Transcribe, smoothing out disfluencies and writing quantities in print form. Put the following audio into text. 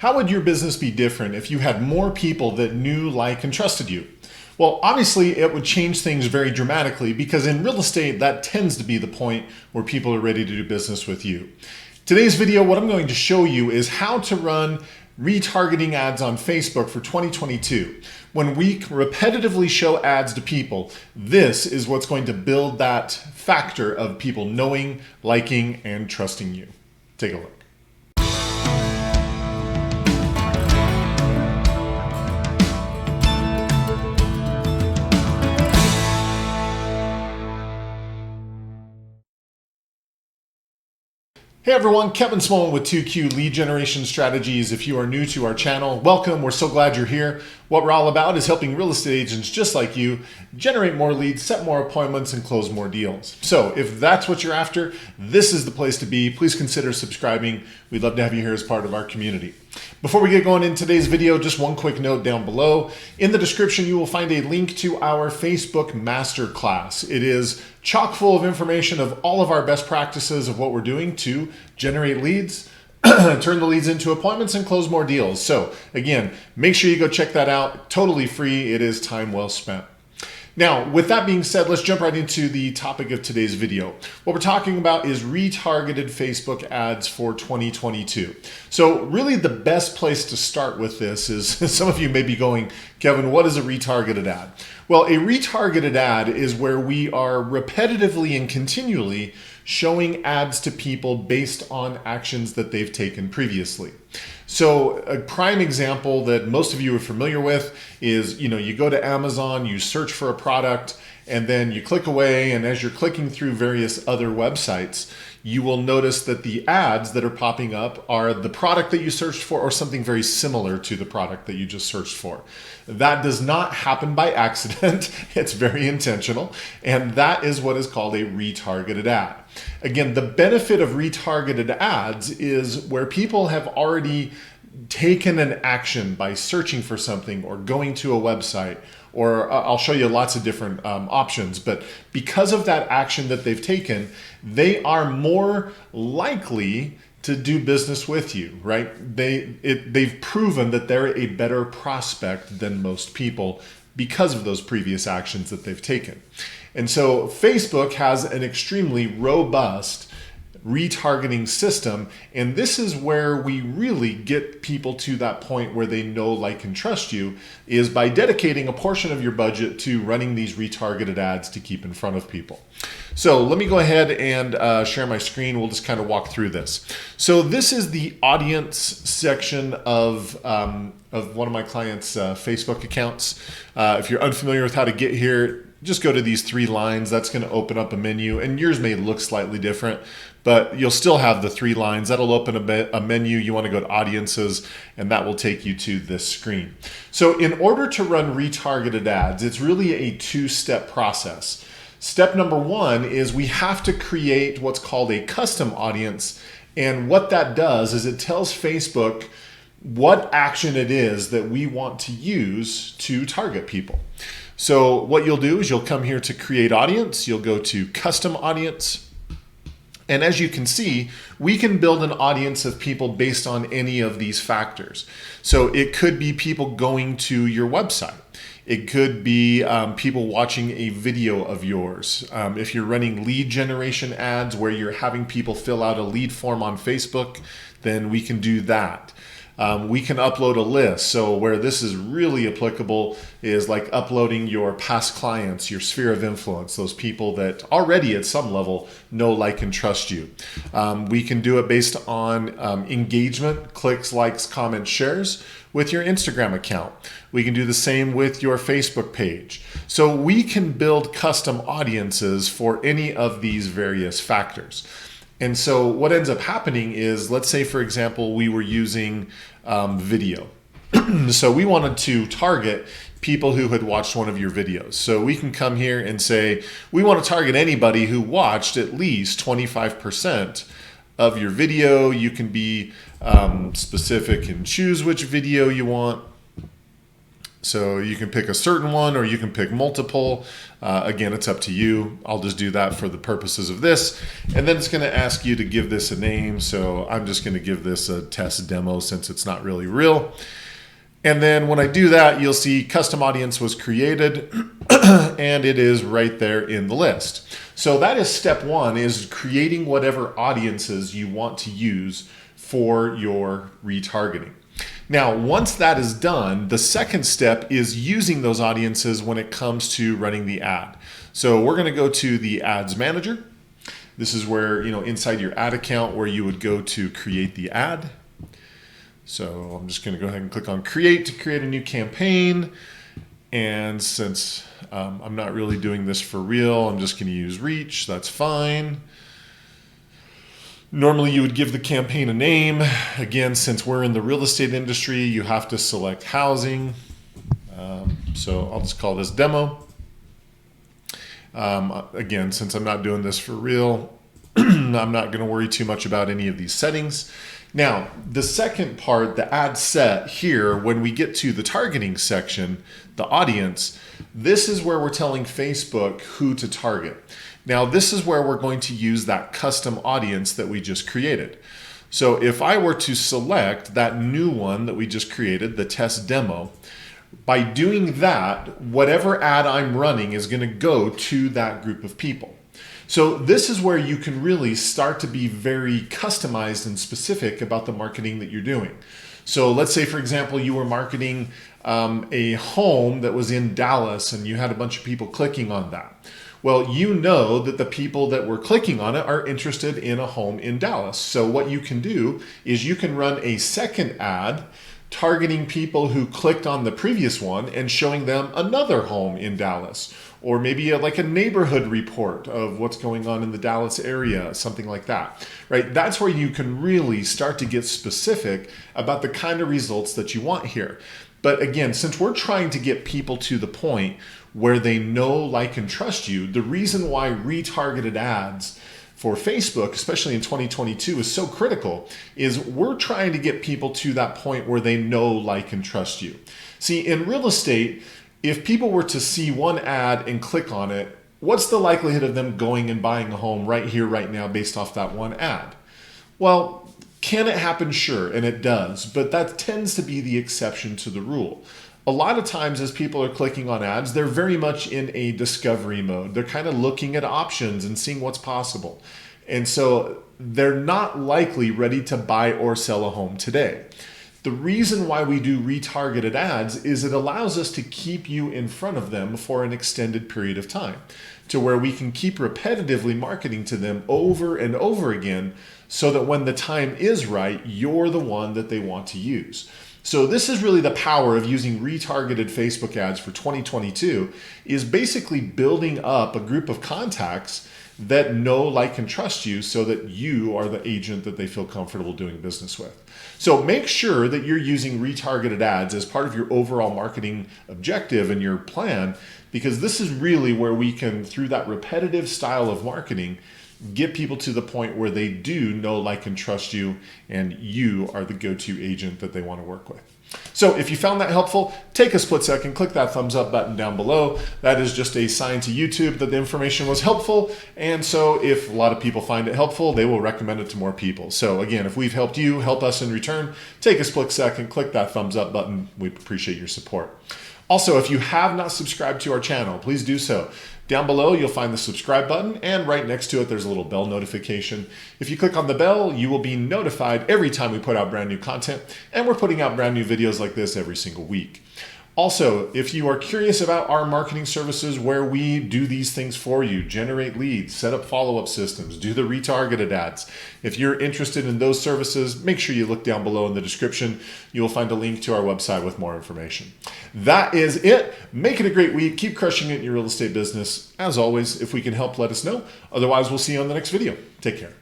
How would your business be different if you had more people that knew, liked, and trusted you? Well, obviously it would change things very dramatically because in real estate, that tends to be the point where people are ready to do business with you. Today's video, what I'm going to show you is how to run retargeting ads on Facebook for 2022. When we repetitively show ads to people, this is what's going to build that factor of people knowing, liking, and trusting you. Take a look. Hey everyone, Kevin Smullin with 2Q Lead Generation Strategies. If you are new to our channel, welcome. We're so glad you're here. What we're all about is helping real estate agents just like you generate more leads, set more appointments, and close more deals. So if that's what you're after, this is the place to be. Please consider subscribing. We'd love to have you here as part of our community. Before we get going in today's video, just one quick note down below. In the description, you will find a link to our Facebook Masterclass. It is chock full of information of all of our best practices of what we're doing to generate leads, turn the leads into appointments, and close more deals. So again, make sure you go check that out. Totally free. It is time well spent. Now, with that being said, let's jump right into the topic of today's video. What we're talking about is retargeted Facebook ads for 2022. So really the best place to start with this is, some of you may be going, Kevin, what is a retargeted ad? Well, a retargeted ad is where we are repetitively and continually showing ads to people based on actions that they've taken previously. So a prime example that most of you are familiar with is, you go to Amazon, you search for a product, and then you click away, and as you're clicking through various other websites, you will notice that the ads that are popping up are the product that you searched for or something very similar to the product that you just searched for. That does not happen by accident. It's very intentional, and that is what is called a retargeted ad. Again, the benefit of retargeted ads is where people have already taken an action by searching for something or going to a website, or I'll show you lots of different options, but because of that action that they've taken, they are more likely to do business with you, right? They've proven that they're a better prospect than most people because of those previous actions that they've taken. And so Facebook has an extremely robust retargeting system, and this is where we really get people to that point where they know, like, and trust you, is by dedicating a portion of your budget to running these retargeted ads to keep in front of people. So let me go ahead and share my screen. We'll just kind of walk through this. So this is the audience section of one of my clients' Facebook accounts. If you're unfamiliar with how to get here, just go to these three lines. That's going to open up a menu, and yours may look slightly different, but you'll still have the three lines. That'll open a menu. You want to go to audiences, and that will take you to this screen. So in order to run retargeted ads, it's really a two-step process. Step number one is we have to create what's called a custom audience, and what that does is it tells Facebook what action it is that we want to use to target people. So what you'll do is you'll come here to create audience, you'll go to custom audience, and as you can see, we can build an audience of people based on any of these factors. So it could be people going to your website. It could be people watching a video of yours. If you're running lead generation ads where you're having people fill out a lead form on Facebook, then we can do that. We can upload a list. So where this is really applicable is like uploading your past clients, your sphere of influence, those people that already at some level know, like, and trust you. We can do it based on engagement, clicks, likes, comments, shares with your Instagram account. We can do the same with your Facebook page. So we can build custom audiences for any of these various factors. And so what ends up happening is, let's say, for example, we were using video. So we wanted to target people who had watched one of your videos. So we can come here and say, we want to target anybody who watched at least 25% of your video. You can be specific and choose which video you want. So you can pick a certain one or you can pick multiple. Again, it's up to you. I'll just do that for the purposes of this. And then it's going to ask you to give this a name. So I'm just going to give this a test demo since it's not really real. And then when I do that, you'll see custom audience was created and it is right there in the list. So that is step one, is creating whatever audiences you want to use for your retargeting. Now, once that is done, the second step is using those audiences when it comes to running the ad. So we're going to go to the ads manager. This is where, inside your ad account where you would go to create the ad. So I'm just going to go ahead and click on create to create a new campaign. And since I'm not really doing this for real, I'm just going to use reach. That's fine. Normally you would give the campaign a name. Again, since we're in the real estate industry, you have to select housing. So I'll just call this demo. Again, since I'm not doing this for real, I'm not going to worry too much about any of these settings. Now, the second part, the ad set here, when we get to the targeting section, the audience, this is where we're telling Facebook who to target. Now, this is where we're going to use that custom audience that we just created. So if I were to select that new one that we just created, the test demo, by doing that, whatever ad I'm running is going to go to that group of people. So this is where you can really start to be very customized and specific about the marketing that you're doing. So let's say, for example, you were marketing a home that was in Dallas and you had a bunch of people clicking on that. Well, you know that the people that were clicking on it are interested in a home in Dallas. So what you can do is you can run a second ad targeting people who clicked on the previous one and showing them another home in Dallas, or maybe like a neighborhood report of what's going on in the Dallas area, something like that, right? That's where you can really start to get specific about the kind of results that you want here. But again, since we're trying to get people to the point where they know, like, and trust you, the reason why retargeted ads for Facebook, especially in 2022, is so critical is we're trying to get people to that point where they know, like, and trust you. See, in real estate, if people were to see one ad and click on it, what's the likelihood of them going and buying a home right here, right now, based off that one ad? Well, can it happen? Sure, and it does, but that tends to be the exception to the rule. A lot of times as people are clicking on ads, they're very much in a discovery mode. They're kind of looking at options and seeing what's possible. And so they're not likely ready to buy or sell a home today. The reason why we do retargeted ads is it allows us to keep you in front of them for an extended period of time, to where we can keep repetitively marketing to them over and over again so that when the time is right, you're the one that they want to use. So this is really the power of using retargeted Facebook ads for 2022, is basically building up a group of contacts that know, like, and trust you so that you are the agent that they feel comfortable doing business with. So make sure that you're using retargeted ads as part of your overall marketing objective and your plan, because this is really where we can, through that repetitive style of marketing, get people to the point where they do know, like, and trust you, and you are the go-to agent that they want to work with. So if you found that helpful, take a split second, click that thumbs up button down below. That is just a sign to YouTube that the information was helpful. And so if a lot of people find it helpful, they will recommend it to more people. So again, if we've helped you, help us in return. Take a split second, click that thumbs up button. We appreciate your support. Also, if you have not subscribed to our channel, please do so. Down below, you'll find the subscribe button, and right next to it, there's a little bell notification. If you click on the bell, you will be notified every time we put out brand new content, and we're putting out brand new videos like this every single week. Also, if you are curious about our marketing services where we do these things for you, generate leads, set up follow-up systems, do the retargeted ads, if you're interested in those services, make sure you look down below in the description. You will find a link to our website with more information. That is it. Make it a great week. Keep crushing it in your real estate business. As always, if we can help, let us know. Otherwise, we'll see you on the next video. Take care.